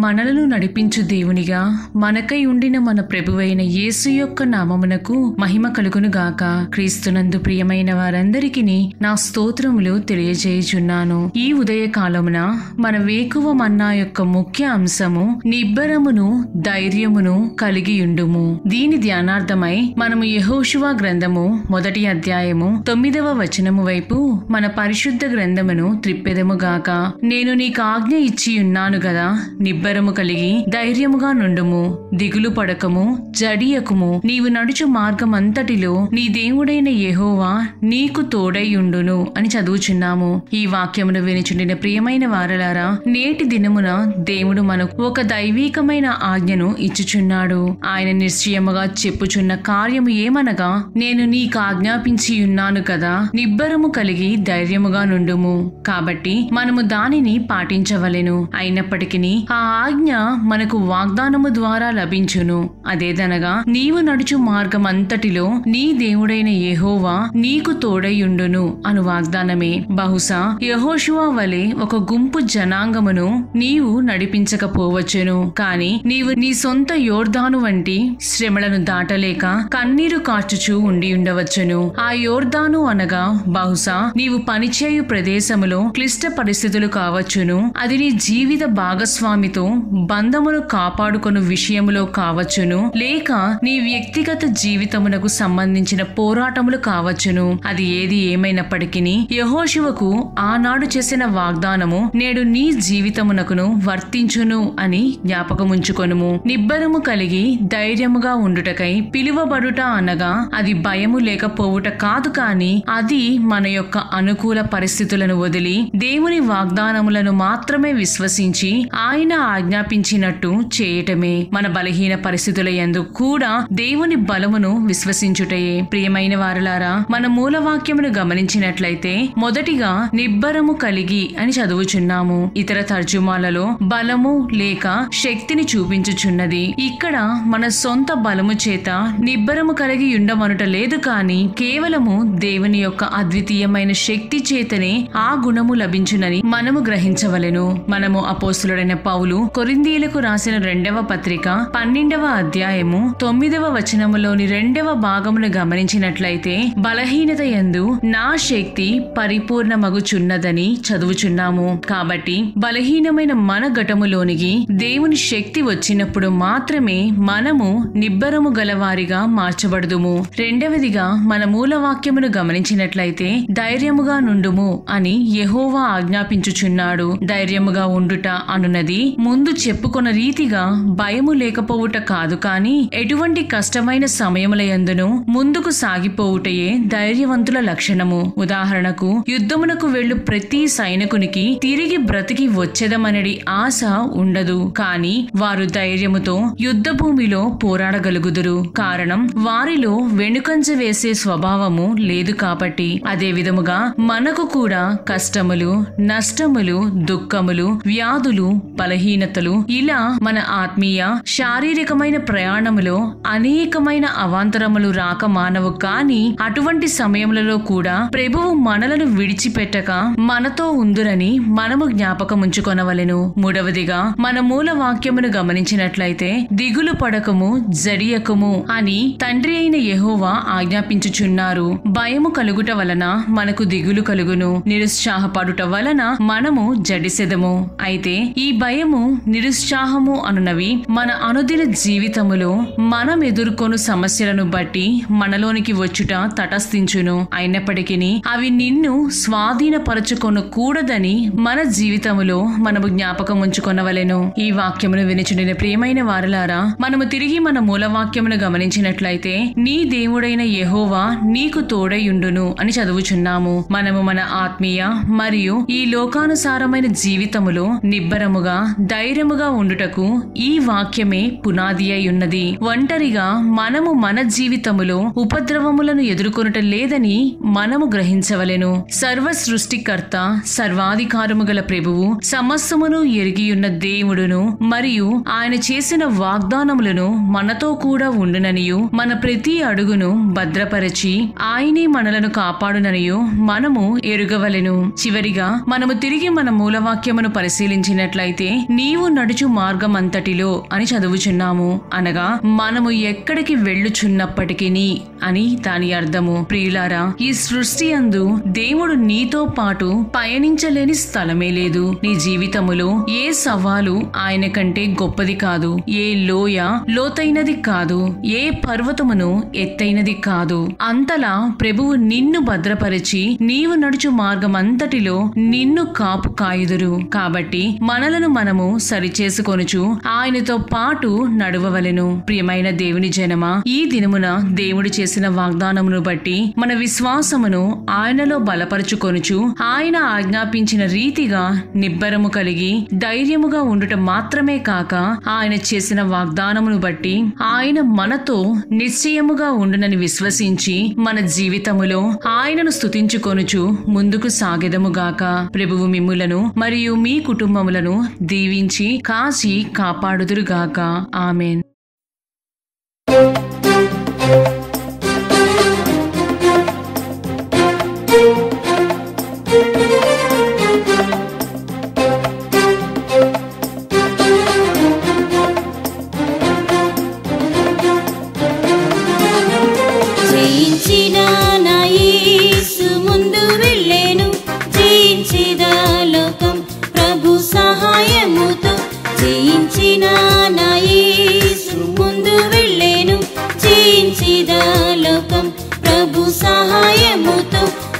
మనలను నడిపించు దేవునిగా మనకై ఉండిన మన ప్రభువైన యేసు యొక్క నామమునకు మహిమ కలుగును గాక. క్రీస్తునందు ప్రియమైన వారందరికీ నా స్తోత్రములు తెలియజేయుచున్నాను. ఈ ఉదయ కాలమున మన వేకువ మన్నా యొక్క ముఖ్య అంశము నిబ్బరమును ధైర్యమును కలిగియుండుము. దీని ధ్యానార్థమై మనము యెహోషువ గ్రంథము 1వ అధ్యాయము 9వ వచనము వైపు మన పరిశుద్ధ గ్రంథమును త్రిప్పెదము గాక. నేను నీకు ఆజ్ఞ ఇచ్చి ఉన్నాను గదా, నిబ్బరము కలిగి ధైర్యముగా నుండుము, దిగులు పడకము, జడియకుము. నీవు నడుచు మార్గమంతటిలో నీ దేవుడైన యెహోవా నీకు తోడైయుండును అని చదువుచున్నాము. ఈ వాక్యమును వినిచుండిన ప్రియమైన వారలారా, నేటి దినమున దేవుడు మనకు ఒక దైవీకమైన ఆజ్ఞను ఇచ్చుచున్నాడు. ఆయన నిశ్చయముగా చెప్పుచున్న కార్యము ఏమనగా, నేను నీకు ఆజ్ఞాపించి ఉన్నాను కదా, నిబ్బరము కలిగి ధైర్యముగా నుండుము. కాబట్టి మనము దానిని పాటించవలెను. అయినప్పటికీ ఆ ఆజ్ఞ మనకు వాగ్దానము ద్వారా లభించును. అదేదనగా, నీవు నడుచు మార్గమంతటిలో నీ దేవుడైన యెహోవా నీకు తోడైయుండును అను వాగ్దానమే. బహుశా యెహోషువ వలె ఒక గుంపు జనాంగమును నీవు నడిపించకపోవచ్చును. కాని నీవు నీ సొంత యోర్దాను వంటి శ్రమలను దాటలేక కన్నీరు కార్చుచూ ఉండి ఉండవచ్చును. ఆ యోర్దాను అనగా బహుశా నీవు పనిచేయు ప్రదేశములో క్లిష్ట పరిస్థితులు కావచ్చును. అది నీ జీవిత భాగస్వామితో బంధమును కాపాడుకొను విషయములో కావచ్చును, లేక నీ వ్యక్తిగత జీవితమునకు సంబంధించిన పోరాటములు కావచ్చును. అది ఏది ఏమైనప్పటికీ యెహోషువకు ఆనాడు చేసిన వాగ్దానము నేడు నీ జీవితమునకును వర్తించును అని జ్ఞాపకముంచుకొనుము. నిబ్బరము కలిగి ధైర్యముగా ఉండుటకై పిలువబడుట అనగా అది భయము లేకపోవుట కాదు, కాని అది మన యొక్క అనుకూల పరిస్థితులను వదిలి దేవుని వాగ్దానములను మాత్రమే విశ్వసించి ఆయన ఆజ్ఞాపించినట్టు చేయటమే. మన బలహీన పరిస్థితుల యందు కూడా దేవుని బలమును విశ్వసించుటయే. ప్రియమైన వారలారా, మన మూలవాక్యమును గమనించినట్లయితే మొదటిగా నిబ్బరము కలిగి అని చదువుచున్నాము. ఇతర తర్జుమాలలో బలము లేక శక్తిని చూపించుచున్నది. ఇక్కడ మన సొంత బలము చేత నిబ్బరము కలిగి ఉండమనుట లేదు, కాని కేవలము దేవుని యొక్క అద్వితీయమైన శక్తి చేతనే ఆ గుణము లభించునని మనము గ్రహించవలెను. మనము అపోస్తులుడైన పౌలు కొరింథీయులకు రాసిన 2వ పత్రిక 12వ అధ్యాయము 9వ వచనములోని 2వ భాగమును గమనించినట్లయితే, బలహీనత యందు నా శక్తి పరిపూర్ణమగుచున్నదని చదువుచున్నాము. కాబట్టి బలహీనమైన మన ఘటములోనికి దేవుని శక్తి వచ్చినప్పుడు మాత్రమే మనము నిబ్బరము గలవారిగా మార్చబడుదుము. రెండవదిగా మన మూలవాక్యమును గమనించినట్లయితే ధైర్యముగా నుండుము అని యెహోవా ఆజ్ఞాపించుచున్నాడు. ధైర్యముగా ఉండుట అనున్నది ముందు చెప్పుకొన్న రీతిగా భయము లేకపోవుట కాదు, కాని ఎటువంటి కష్టమైన సమయముల యందును ముందుకు సాగిపోవుటయే ధైర్యవంతుల లక్షణము. ఉదాహరణకు, యుద్ధమునకు వెళ్ళు ప్రతి సైనికునికి తిరిగి బ్రతికి వచ్చేదమనడి ఆశ ఉండదు, కాని వారు ధైర్యముతో యుద్ధ భూమిలో పోరాడగలుగుదురు. కారణం, వారిలో వెనుకంజ వేసే స్వభావము లేదు కాబట్టి. అదే విధముగా మనకు కూడా కష్టములు, నష్టములు, దుఃఖములు, వ్యాధులు, బలహీనతలు, ఇలా మన ఆత్మీయ శారీరకమైన ప్రయాణములో అనేకమైన అవాంతరములు రాక మానవు. కాని అటువంటి సమయములలో కూడా ప్రభువు మనలను విడిచిపెట్టక మనతో ఉందురని మనము జ్ఞాపకముంచుకొనవలెను. మూడవదిగా మన మూల వాక్యమును గమనించినట్లయితే, దిగులు పడకము, జడియకము అని తండ్రి అయిన యెహోవా ఆజ్ఞాపించుచున్నారు. భయము కలుగుట వలన మనకు దిగులు కలుగును, నిరుత్సాహపడుట వలన మనము జడిసెదము. అయితే ఈ భయము, నిరుత్సాహము అనునవి మన అనుదిన జీవితములో మనం ఎదుర్కొను సమస్యలను బట్టి మనలోనికి వచ్చుట తటస్థించును. అయినప్పటికీ అవి నిన్ను స్వాధీనపరచుకొనకూడదని మన జీవితములో మనము జ్ఞాపకం ఉంచుకొనవలెను. ఈ వాక్యమును వినిచుండిన ప్రియమైన వారలారా, మనము తిరిగి మన మూలవాక్యమును గమనించినట్లయితే, నీ దేవుడైన యెహోవా నీకు తోడైయుండును అని చదువుచున్నాము. మనము మన ఆత్మీయ మరియు ఈ లోకానుసారమైన జీవితములో నిబ్బరముగా ధైర్యముగా ఉండుటకు ఈ వాక్యమే పునాది అయి ఉన్నది. ఒంటరిగా మనము మన జీవితములో ఉపద్రవములను ఎదుర్కొనుట లేదని మనము గ్రహించవలెను. సర్వ సృష్టికర్త, సర్వాధికారము గల ప్రభువు, సమస్తమును ఎరిగియున్న దేవుడును మరియు ఆయన చేసిన వాగ్దానములను మనతో కూడా ఉండుననియు, మన ప్రతి అడుగును భద్రపరచి ఆయనే మనలను కాపాడుననియు మనము ఎరుగవలెను. చివరిగా మనము తిరిగి మన మూలవాక్యమును పరిశీలించినట్లయితే నీవు నడుచు మార్గం అంతటిలో అని చదువుచున్నాము. అనగా మనము ఎక్కడికి వెళ్ళుచున్నప్పటికీ అని దాని అర్థము. ప్రియులారా, ఈ సృష్టి అందు దేవుడు నీతో పాటు పయనించలేని స్థలమే లేదు. నీ జీవితములో ఏ సవాలు ఆయన కంటే గొప్పది కాదు, ఏ లోయ లోతైనది కాదు, ఏ పర్వతమును ఎత్తైనది కాదు. అంతలా ప్రభువు నిన్ను భద్రపరిచి నీవు నడుచు మార్గం అంతటిలో నిన్ను కాపు కాయుదురు. కాబట్టి మనలను మనము సరిచేసుకొనుచు ఆయనతో పాటు నడువవలెను. ప్రియమైన దేవుని జనమా, ఈ దినమున దేవుడు చేసిన వాగ్దానమును బట్టి మన విశ్వాసమును ఆయనలో బలపరుచుకొనుచు ఆయన ఆజ్ఞాపించిన రీతిగా నిబ్బరము కలిగి ధైర్యముగా ఉండుట మాత్రమే కాక, ఆయన చేసిన వాగ్దానమును బట్టి ఆయన మనతో నిశ్చయముగా ఉండునని విశ్వసించి మన జీవితములో ఆయనను స్తుతించుకొనుచు ముందుకు సాగెదముగాక. ప్రభువు మిమ్ములను మరియు మీ కుటుంబములను దీవించి కాచి కాపాడుదురుగాక. ఆమేన్.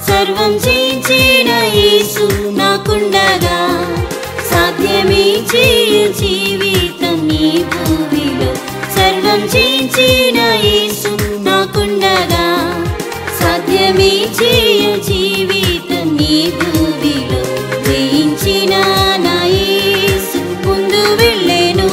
సర్వం జయించిన యేసు నాకుండగా సాధ్యమే చేయ జీవితం ఈ భూమిలో. సర్వం జయించిన యేసు నాకుండగా సాధ్యమే చేయ జీవితం ఈ భూమిలో. జయించిన నా యేసు ముందు వెళ్ళెను.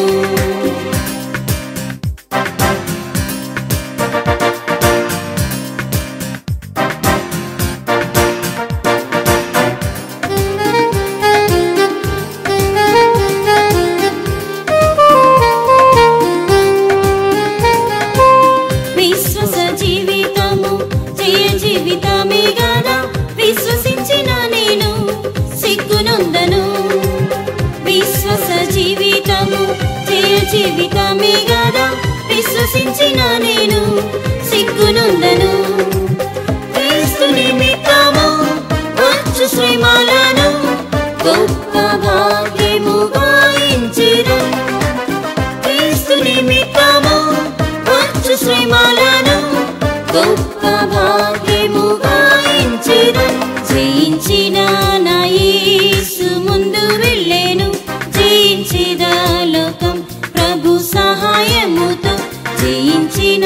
జీవితమే గదా విశ్వసించిన నేను సిగ్గునందను. విశ్వాస జీవితము జయ జీవితమే గదా విశ్వసించిన నేను సిగ్గునందను. క్రీస్తు నిమిత్తము వచ్చు శ్రమలను గొప్ప భాగ్యముగా ఎంచెదను. క్రీస్తు నిమిత్తము వచ్చు శ్రమలను గొప్ప భాగ్యముగా ఎంచెదను. జయించిన నా యేసు ముందు వెళ్ళెను. జయించెదా లోకం ప్రభు సహాయముతో. జయించిన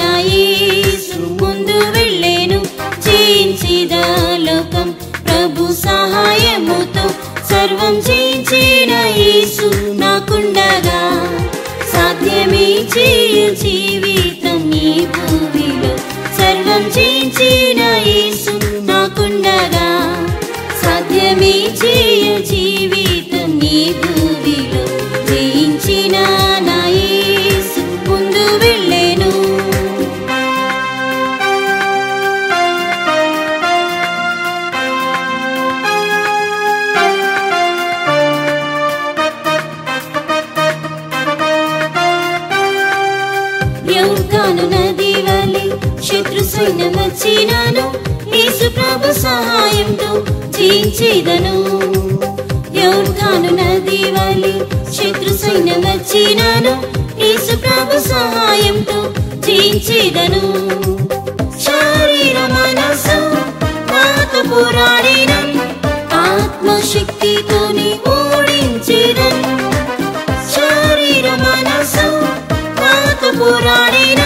నా యేసు ముందు వెళ్ళెను. జయించెదా లోకం ప్రభు సహాయముతో. సర్వం జయించిన యేసు నాకుండగా సాధ్యమే చేయ జీవితం ఈ భూమిలో. సర్వం జయించిన యేసు నాకుండగా సాధ్యమే చేయ జీవితం ఈ భూమిలో. జయించిన నా యేసు ముందు వెళ్ళెను. యొర్దాను నది వలె శత్రు సైన్యం వచ్చినాను యేసు ప్రభు సహాయంతో జయించెదను. యొర్దాను నది వలె శత్రు సైన్యం వచ్చినాను యేసు ప్రభు సహాయంతో జయించెదను. శరీర మనసు నాతో పోరాడిన ఆత్మశక్తితోనే ఓడించెదను. శరీర మనసు నాతో పోరాడిన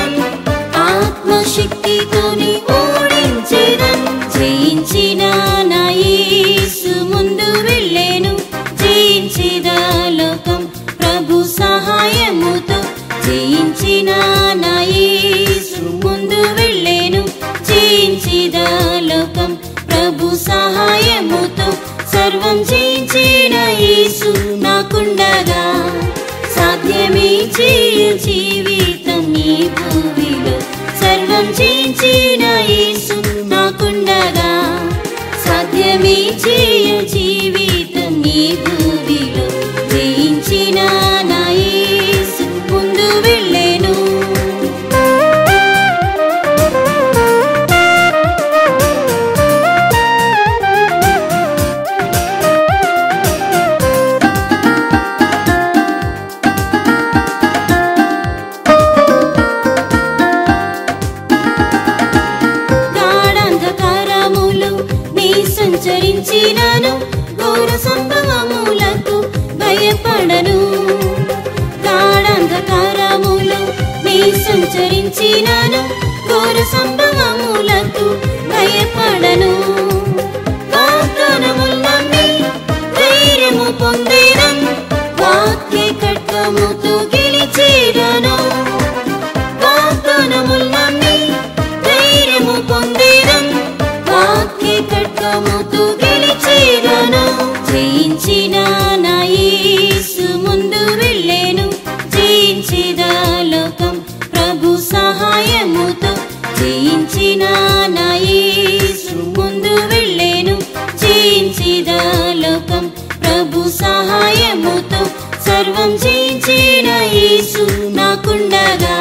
ఆత్మశక్తితోనే ఓడించెదను. జయించిన నా యేసు ముందు వెళ్ళెను. జయించెదా లోకం సర్వం జయించిన యేసు నాకుండగా సాధ్యమే చేయ జీవితం ఈ భూమిలో సర్వం జయించిన యేసు నాకుండగా సాధ్యమే చేయ జీవితం ఈ భూమిలో జయించిన నా యేసు ముందు వెళ్ళెను సంచరించినాను ఘోర సంభవములకు భయపడను గాఢంధకారములో నీ సంచరించినాను ఘోర సంభవములకు భయపడను వాగ్దానములు నమ్మి ధైర్యము పొందేదను వాక్య ఖడ్గముతో గెలిచేదను వాగ్దానములు నమ్మి ధైర్యము పొందేదను వాక్య ఖడ్గముతో గెలిచేదను జయించిన నా యేసు ముందు వెళ్ళెను జయించేదా లోకం ప్రభు సహాయముతో జయించిన నా యేసు ముందు వెళ్ళెను జయించేదా లోకం ప్రభు సహాయముతో సర్వం జయించిన యేసు నాకుండగా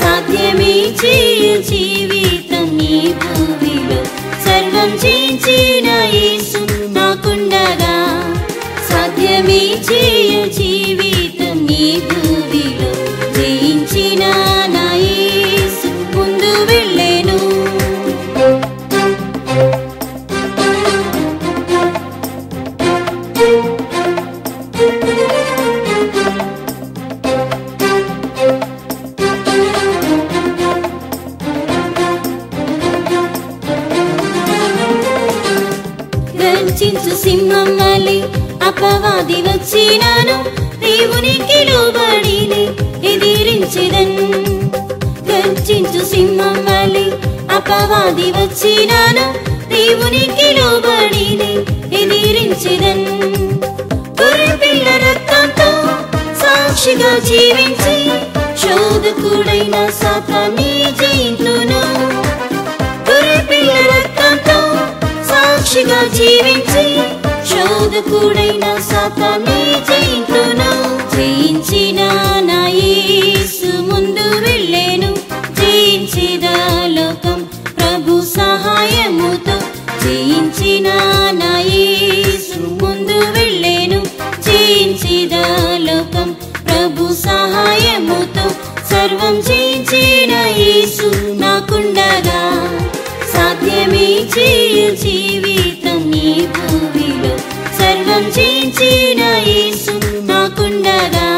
సాధ్యమే చేయ జీవితం ఈ భూమిలో సర్వం జయించిన యేసు నాకుండగా సాధ్యమే చేయ జీవితం ఈ భూమిలో జయించిన నా యేసు ముందు వెళ్ళెను గర్జించు సింహం వలె అపవాది వచ్చినాను దేవునికి లోబడిని ఎదిరించెదను గర్జించు సింహం వలె అపవాది వచ్చినాను దేవునికి లోబడిని ఎదిరించెదను గొర్రెపిల్ల రక్తంతో సాక్షిగా జీవించి శోధకుడైన సాతాన్ని జయింతును గొర్రెపిల్ల రక్తంతో సాక్షిగా జీవించి శోధకుడైన సాతాన్ని జయింతును జయించిన నా యేసు ముందు వెళ్ళెను జయించేదా లోకం ప్రభు సహాయముతో జయించిన నా యేసు ముందు వెళ్ళెను జయించేదా లోకం ప్రభు సహాయముతో సర్వం జయించిన యేసు నాకుండగా సాధ్యమే చేయ జీవితం ఈ భూమిలో సర్వం జయించిన యేసు నాకుండగా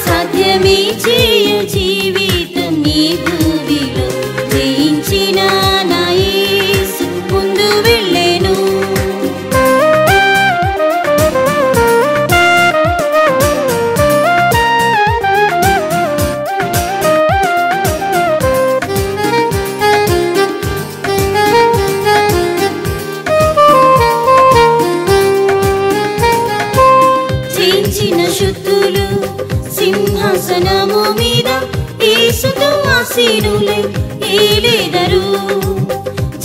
సాధ్యమే చేయ జీవితం ఈ భూమిలో జయించిన నా యేసు ముందు వెళ్ళెను శుద్ధులు సింహాసనము మీద యేసుతో ఆసీనులై ఏలేదరు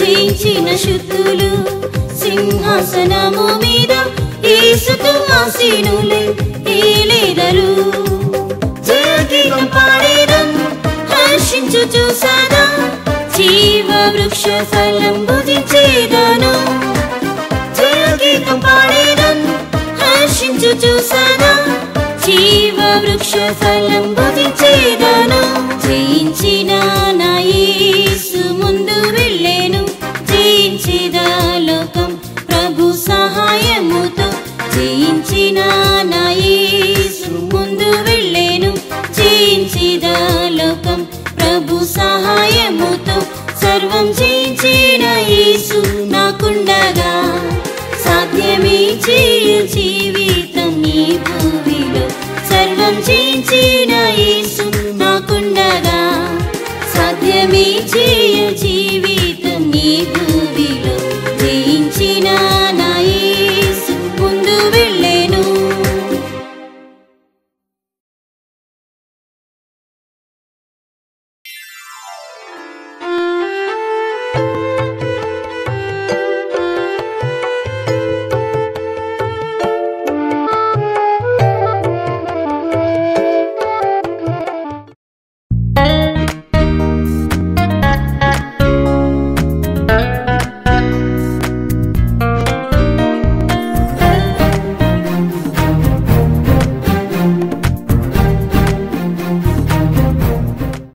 జయించిన శుద్ధులు సింహాసనము మీద యేసుతో ఆసీనులై ఏలేదరు జయగీతం పాడేదను హర్షించుచు సదా జీవ వృక్ష ఫలం భుజించేదను జయగీతం పాడేదను హర్షించుచు సదా జీవ వృక్ష ఫలం భుజించేదను జయించిన నా యేసు ముందు వెళ్ళెను జయించేదా లోకం ప్రభు సహాయముతో జయించిన నా యేసు ముందు వెళ్ళెను జయించేదా లోకం ప్రభు సహాయముతో సర్వం జయించిన యేసు నాకుండగా సాధ్యమే చేయ జీవితం ఈ భూమిలో సర్వం జయించిన యేసు నాకుండగా సాధ్యమే చేయ